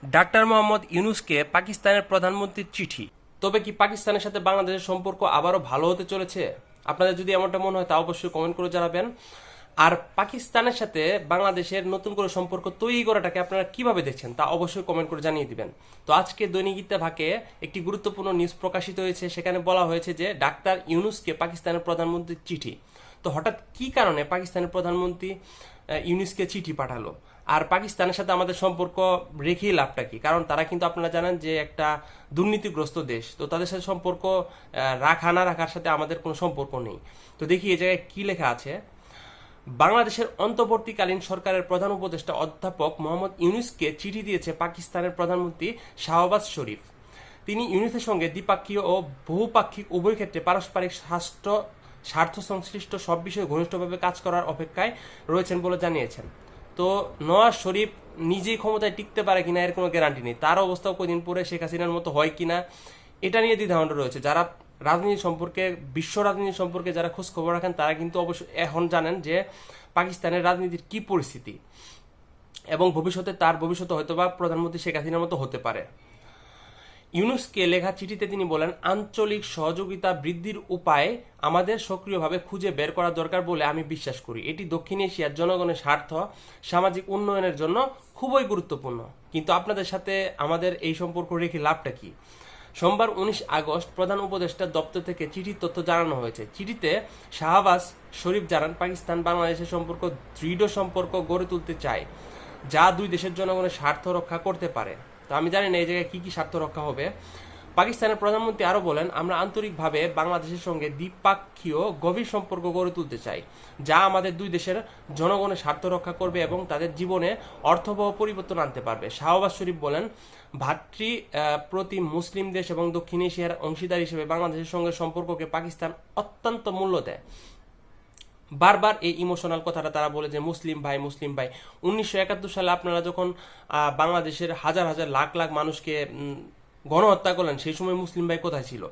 Doctor Mohammad ইউনূসকে পাকিস্তানের প্রধানমন্ত্রীর চিঠি। তবে কি পাকিস্তানের সাথে বাংলাদেশের সম্পর্ক আবারও ভালো হতে চলেছে? আপনাদের যদি এমনটা মনে হয় তা অবশ্যই কমেন্ট করে জানাবেন। আর পাকিস্তানের সাথে বাংলাদেশের নতুন করে সম্পর্ক তৈরি করাটাকে আপনারা কিভাবে দেখছেন তা অবশ্যই কমেন্ট করে জানিয়ে দিবেন। তো আজকে দৈনিক ইত্তেফাকে একটি গুরুত্বপূর্ণ নিউজ প্রকাশিত হয়েছে, সেখানে বলা হয়েছে যে ডাক্তার ইউনূসকে পাকিস্তানের প্রধানমন্ত্রীর চিঠি। তো হঠাৎ কি কারণে পাকিস্তানের প্রধানমন্ত্রী ইউনূসকে চিঠি পাঠালো? আর পাকিস্তানের সাথে আমাদের সম্পর্ক রেখেই লাভটা কি? কারণ তারা কিন্তু আপনারা জানেন যে একটা দুর্নীতিগ্রস্ত দেশ, তো তাদের সাথে সম্পর্ক রাখা না রাখার সাথে আমাদের কোনো সম্পর্ক নেই। তো দেখি এই জায়গায় কি লেখা আছে। বাংলাদেশের অন্তর্বর্তীকালীন সরকারের প্রধান উপদেষ্টা অধ্যাপক মোহাম্মদ ইউনূসকে চিঠি দিয়েছে পাকিস্তানের প্রধানমন্ত্রী শাহবাজ শরীফ। তিনি ইউনূসের সঙ্গে দ্বিপাক্ষীয় ও বহুপাক্ষিক উভয় ক্ষেত্রে পারস্পরিক স্বার্থ সংশ্লিষ্ট সব বিষয়ে ঘনিষ্ঠভাবে কাজ করার অপেক্ষায় রয়েছেন বলে জানিয়েছেন। তো নওয়াজ শরীফ নিজেই ক্ষমতায় টিকতে পারে কিনা এর কোনো গ্যারান্টি নেই, তার অবস্থাও কদিন পরে শেখ হাসিনার মতো হয় কিনা এটা নিয়ে দ্বিধাদ্বন্দ্ব রয়েছে। যারা রাজনীতি সম্পর্কে, বিশ্ব রাজনীতি সম্পর্কে যারা খোঁজ খবর রাখেন তারা কিন্তু অবশ্যই এখন জানেন যে পাকিস্তানের রাজনীতির কি পরিস্থিতি, এবং ভবিষ্যতে তার ভবিষ্যতে হয়তোবা প্রধানমন্ত্রী শেখ হাসিনার মতো হতে পারে। ইউনূসকে লেখা চিঠিতে তিনি বলেন, আঞ্চলিক সহযোগিতা বৃদ্ধির উপায় আমাদের সক্রিয়ভাবে খুঁজে বের করা দরকার বলে আমি বিশ্বাস করি। এটি দক্ষিণ এশিয়ার জনগণের স্বার্থ, সামাজিক উন্নয়নের জন্য খুবই গুরুত্বপূর্ণ। কিন্তু আপনাদের সাথে আমাদের এই সম্পর্ক রেখে লাভটা কি? সোমবার 19 আগস্ট প্রধান উপদেষ্টার দপ্তর থেকে চিঠির তথ্য জানানো হয়েছে। চিঠিতে শাহবাজ শরীফ জানান, পাকিস্তান বাংলাদেশের সম্পর্ক দৃঢ় সম্পর্ক গড়ে তুলতে চায়, যা দুই দেশের জনগণের স্বার্থ রক্ষা করতে পারে। তো আমি জানি না এই জায়গায় কি কি স্বার্থ রক্ষা হবে। পাকিস্তানের প্রধানমন্ত্রী আরো বলেন, আমরা আন্তরিকভাবে বাংলাদেশের সঙ্গে দ্বিপাক্ষীয় গভীর সম্পর্ক গড়ে তুলতে চাই, যা আমাদের দুই দেশের জনগণের স্বার্থ রক্ষা করবে এবং তাদের জীবনে অর্থবহ পরিবর্তন আনতে পারবে। শাহবাজ শরীফ বলেন, ভাতৃ প্রতি মুসলিম দেশ এবং দক্ষিণ এশিয়ার অংশীদার হিসেবে বাংলাদেশের সঙ্গে সম্পর্ককে পাকিস্তান অত্যন্ত মূল্য দেয়। বারবার এই ইমোশনাল কথাটা তারা বলে যে মুসলিম ভাই মুসলিম ভাই। 1971 সালে আপনারা যখন বাংলাদেশের হাজার হাজার লাখ লাখ মানুষকে গণহত্যা করলেন, সেই সময় মুসলিম ভাই কোথায় ছিল?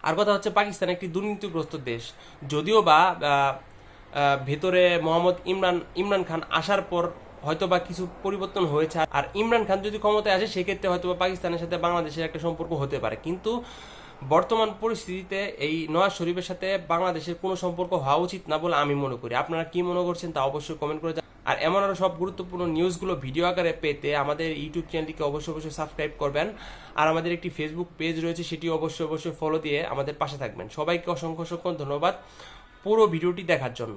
আর কথা হচ্ছে, পাকিস্তান একটি দুর্নীতিগ্রস্ত দেশ। যদিও বা ভেতরে মোহাম্মদ ইমরান খান আসার পর হয়তোবা কিছু পরিবর্তন হয়েছে, আর ইমরান খান যদি ক্ষমতায় আসে সেক্ষেত্রে হয়তোবা পাকিস্তানের সাথে বাংলাদেশের একটা সম্পর্ক হতে পারে। কিন্তু বর্তমান পরিস্থিতিতে এই নওয়াজ শরীফের সাথে বাংলাদেশের কোনো সম্পর্ক হওয়া উচিত না বলে আমি মনে করি। আপনারা কি মনে করছেন তা অবশ্যই কমেন্ট করে। আর এমন আরো সব গুরুত্বপূর্ণ নিউজগুলো ভিডিও আকারে পেতে আমাদের ইউটিউব চ্যানেলটিকে অবশ্যই অবশ্যই সাবস্ক্রাইব করবেন। আর আমাদের একটি ফেসবুক পেজ রয়েছে, সেটি অবশ্যই অবশ্যই ফলো দিয়ে আমাদের পাশে থাকবেন। সবাইকে অসংখ্য অসংখ্য ধন্যবাদ পুরো ভিডিওটি দেখার জন্য।